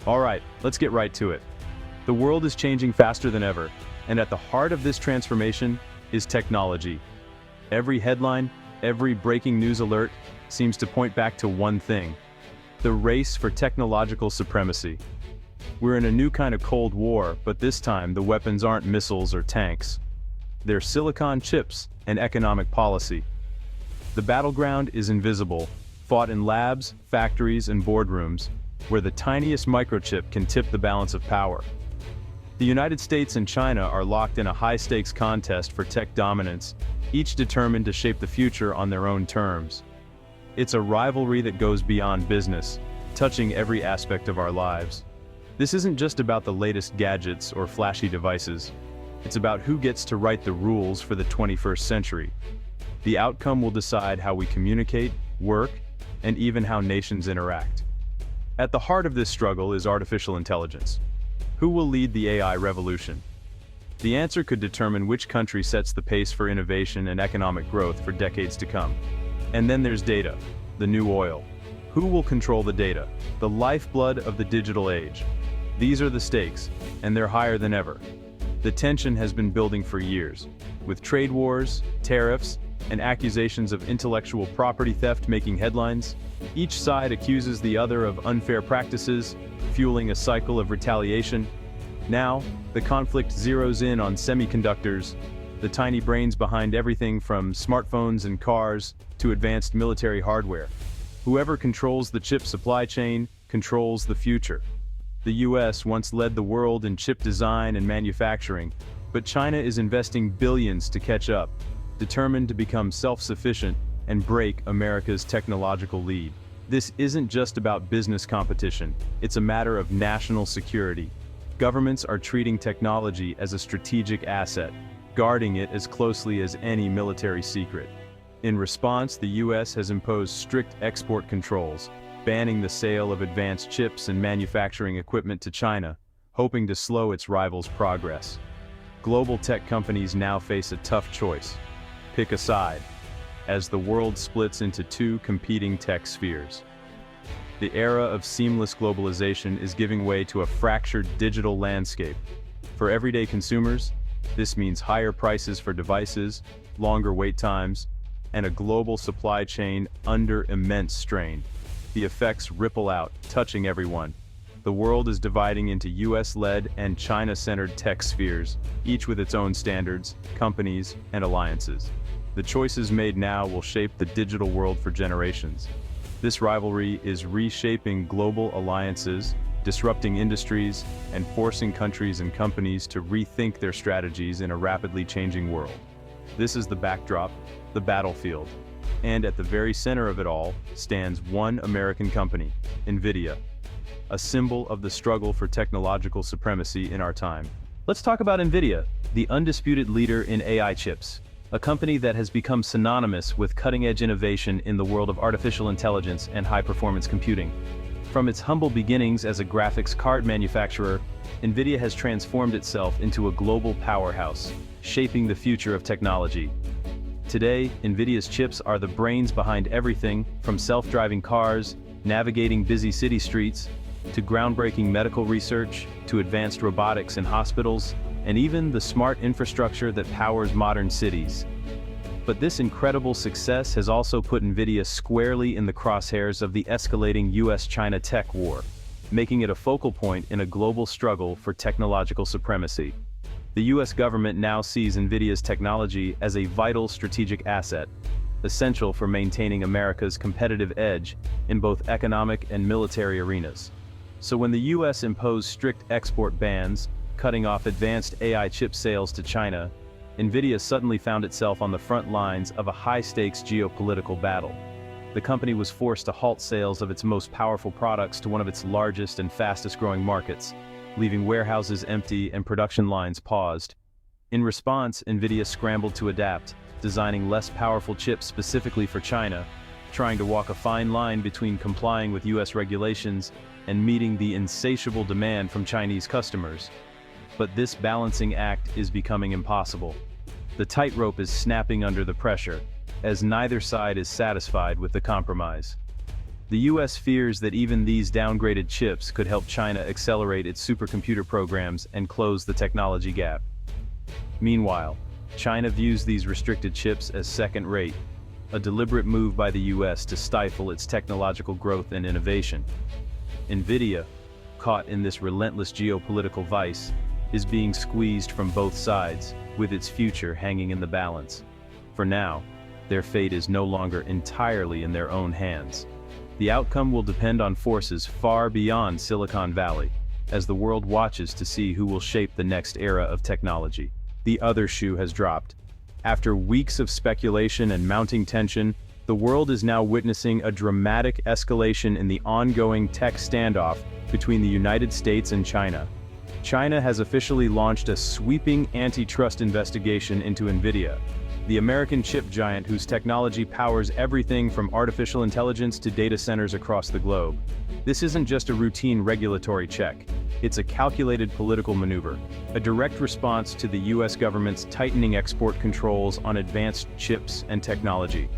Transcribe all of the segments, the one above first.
All right, let's get right to it. The world is changing faster than ever, and at the heart of this transformation is technology. Every headline, every breaking news alert seems to point back to one thing: the race for technological supremacy. We're in a new kind of Cold War, but this time the weapons aren't missiles or tanks. They're silicon chips and economic policy. The battleground is invisible, fought in labs, factories, and boardrooms, where the tiniest microchip can tip the balance of power. The United States and China are locked in a high-stakes contest for tech dominance, each determined to shape the future on their own terms. It's a rivalry that goes beyond business, touching every aspect of our lives. This isn't just about the latest gadgets or flashy devices. It's about who gets to write the rules for the 21st century. The outcome will decide how we communicate, work, and even how nations interact. At the heart of this struggle is artificial intelligence. Who will lead the AI revolution? The answer could determine which country sets the pace for innovation and economic growth for decades to come. And then there's data, the new oil. Who will control the data, the lifeblood of the digital age? These are the stakes, and they're higher than ever. The tension has been building for years, with trade wars, tariffs, and accusations of intellectual property theft making headlines. Each side accuses the other of unfair practices, fueling a cycle of retaliation. Now, the conflict zeroes in on semiconductors, the tiny brains behind everything from smartphones and cars to advanced military hardware. Whoever controls the chip supply chain controls the future. The US once led the world in chip design and manufacturing, but China is investing billions to catch up, determined to become self-sufficient and break America's technological lead. This isn't just about business competition, it's a matter of national security. Governments are treating technology as a strategic asset, guarding it as closely as any military secret. In response, the US has imposed strict export controls, banning the sale of advanced chips and manufacturing equipment to China, hoping to slow its rivals' progress. Global tech companies now face a tough choice: pick a side, as the world splits into two competing tech spheres. The era of seamless globalization is giving way to a fractured digital landscape. For everyday consumers, this means higher prices for devices, longer wait times, and a global supply chain under immense strain. The effects ripple out, touching everyone. The world is dividing into US-led and China-centered tech spheres, each with its own standards, companies, and alliances. The choices made now will shape the digital world for generations. This rivalry is reshaping global alliances, disrupting industries, and forcing countries and companies to rethink their strategies in a rapidly changing world. This is the backdrop, the battlefield. And at the very center of it all stands one American company, Nvidia, a symbol of the struggle for technological supremacy in our time. Let's talk about Nvidia, the undisputed leader in AI chips, a company that has become synonymous with cutting-edge innovation in the world of artificial intelligence and high-performance computing. From its humble beginnings as a graphics card manufacturer, Nvidia has transformed itself into a global powerhouse, shaping the future of technology. Today, Nvidia's chips are the brains behind everything from self-driving cars, navigating busy city streets, to groundbreaking medical research, to advanced robotics in hospitals, and even the smart infrastructure that powers modern cities. But this incredible success has also put Nvidia squarely in the crosshairs of the escalating US-China tech war, making it a focal point in a global struggle for technological supremacy. The US government now sees Nvidia's technology as a vital strategic asset, essential for maintaining America's competitive edge in both economic and military arenas. So when the US imposed strict export bans, cutting off advanced AI chip sales to China, Nvidia suddenly found itself on the front lines of a high-stakes geopolitical battle. The company was forced to halt sales of its most powerful products to one of its largest and fastest-growing markets, leaving warehouses empty and production lines paused. In response, Nvidia scrambled to adapt, designing less powerful chips specifically for China, trying to walk a fine line between complying with US regulations and meeting the insatiable demand from Chinese customers. But this balancing act is becoming impossible. The tightrope is snapping under the pressure, as neither side is satisfied with the compromise. The US fears that even these downgraded chips could help China accelerate its supercomputer programs and close the technology gap. Meanwhile, China views these restricted chips as second-rate, a deliberate move by the US to stifle its technological growth and innovation. Nvidia, caught in this relentless geopolitical vice, is being squeezed from both sides, with its future hanging in the balance. For now, their fate is no longer entirely in their own hands. The outcome will depend on forces far beyond Silicon Valley, as the world watches to see who will shape the next era of technology. The other shoe has dropped. After weeks of speculation and mounting tension, the world is now witnessing a dramatic escalation in the ongoing tech standoff between the United States and China. China has officially launched a sweeping antitrust investigation into Nvidia, the American chip giant whose technology powers everything from artificial intelligence to data centers across the globe. This isn't just a routine regulatory check. It's a calculated political maneuver, a direct response to the US government's tightening export controls on advanced chips and technology.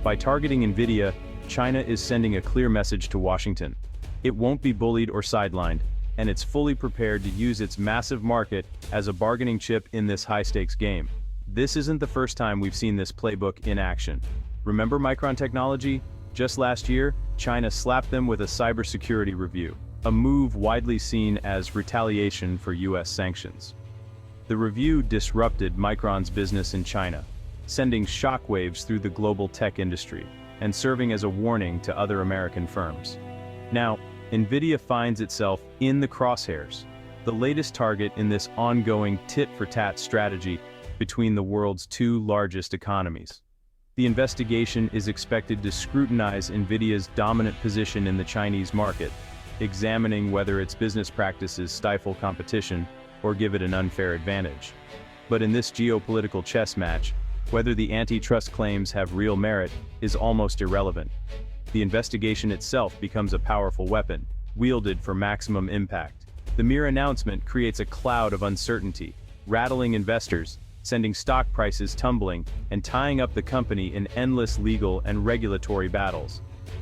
By targeting Nvidia, China is sending a clear message to Washington. It won't be bullied or sidelined, and it's fully prepared to use its massive market as a bargaining chip in this high-stakes game. This isn't the first time we've seen this playbook in action. Remember Micron Technology? Just last year, China slapped them with a cybersecurity review, a move widely seen as retaliation for US sanctions. The review disrupted Micron's business in China, sending shockwaves through the global tech industry and serving as a warning to other American firms. Now, Nvidia finds itself in the crosshairs, the latest target in this ongoing tit-for-tat strategy between the world's two largest economies. The investigation is expected to scrutinize Nvidia's dominant position in the Chinese market, examining whether its business practices stifle competition or give it an unfair advantage. But in this geopolitical chess match, whether the antitrust claims have real merit is almost irrelevant. The investigation itself becomes a powerful weapon, wielded for maximum impact. The mere announcement creates a cloud of uncertainty, rattling investors, sending stock prices tumbling, and tying up the company in endless legal and regulatory battles.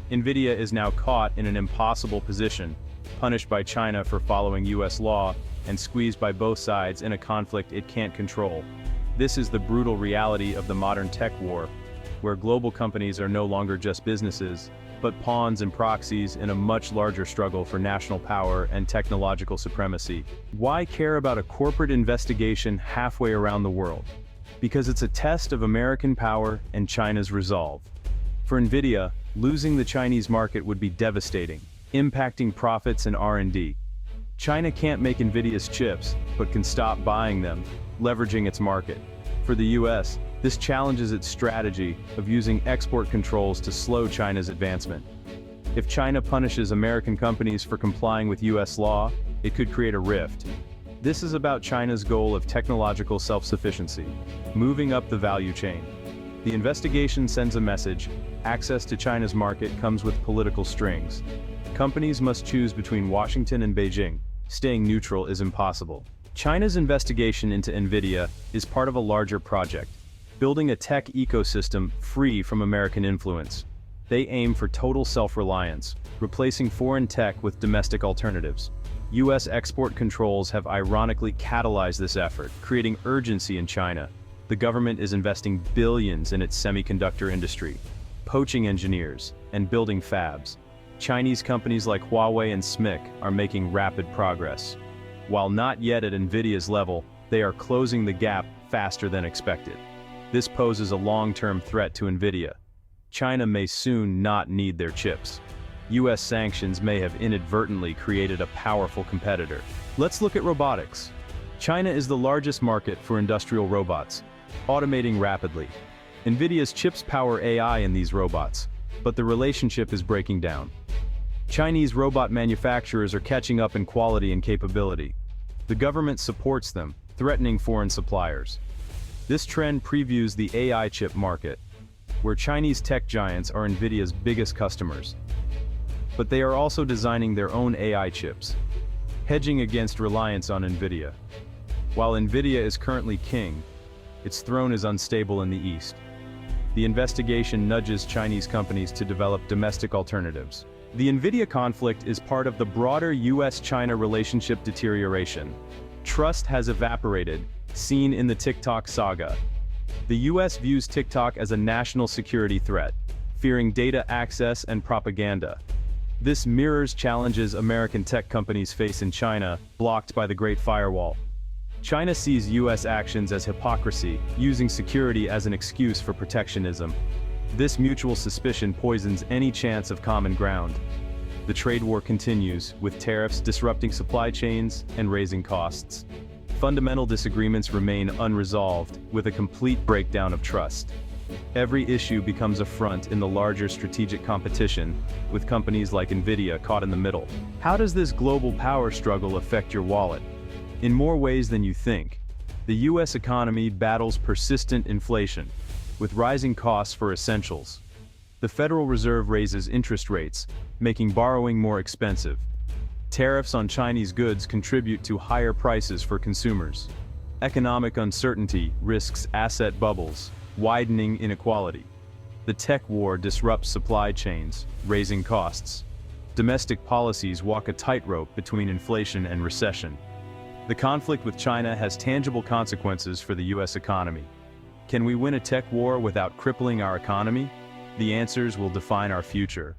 Nvidia is now caught in an impossible position, punished by China for following US law, and squeezed by both sides in a conflict it can't control. This is the brutal reality of the modern tech war, where global companies are no longer just businesses, but pawns and proxies in a much larger struggle for national power and technological supremacy. Why care about a corporate investigation halfway around the world? Because it's a test of American power and China's resolve. For Nvidia, losing the Chinese market would be devastating, impacting profits and R&D. China can't make Nvidia's chips, but can stop buying them, leveraging its market. For the US, this challenges its strategy of using export controls to slow China's advancement. If China punishes American companies for complying with US law, it could create a rift. This is about China's goal of technological self-sufficiency, moving up the value chain. The investigation sends a message: access to China's market comes with political strings. Companies must choose between Washington and Beijing. Staying neutral is impossible. China's investigation into Nvidia is part of a larger project, building a tech ecosystem free from American influence. They aim for total self-reliance, replacing foreign tech with domestic alternatives. US export controls have ironically catalyzed this effort, creating urgency in China. The government is investing billions in its semiconductor industry, poaching engineers, and building fabs. Chinese companies like Huawei and SMIC are making rapid progress. While not yet at Nvidia's level, they are closing the gap faster than expected. This poses a long-term threat to Nvidia. China may soon not need their chips. US sanctions may have inadvertently created a powerful competitor. Let's look at robotics. China is the largest market for industrial robots, automating rapidly. Nvidia's chips power AI in these robots, but the relationship is breaking down. Chinese robot manufacturers are catching up in quality and capability. The government supports them, threatening foreign suppliers. This trend previews the AI chip market, where Chinese tech giants are Nvidia's biggest customers. But they are also designing their own AI chips, hedging against reliance on Nvidia. While Nvidia is currently king, its throne is unstable in the East. The investigation nudges Chinese companies to develop domestic alternatives, The Nvidia conflict is part of the broader US-China relationship deterioration. Trust has evaporated, seen in the TikTok saga. The US views TikTok as a national security threat, fearing data access and propaganda. This mirrors challenges American tech companies face in China, blocked by the Great Firewall. China sees US actions as hypocrisy, using security as an excuse for protectionism. This mutual suspicion poisons any chance of common ground. The trade war continues, with tariffs disrupting supply chains and raising costs. Fundamental disagreements remain unresolved, with a complete breakdown of trust. Every issue becomes a front in the larger strategic competition, with companies like Nvidia caught in the middle. How does this global power struggle affect your wallet? In more ways than you think. The US economy battles persistent inflation, with rising costs for essentials. The Federal Reserve raises interest rates, making borrowing more expensive. Tariffs on Chinese goods contribute to higher prices for consumers. Economic uncertainty risks asset bubbles, widening inequality. The tech war disrupts supply chains, raising costs. Domestic policies walk a tightrope between inflation and recession. The conflict with China has tangible consequences for the US economy. Can we win a tech war without crippling our economy? The answers will define our future.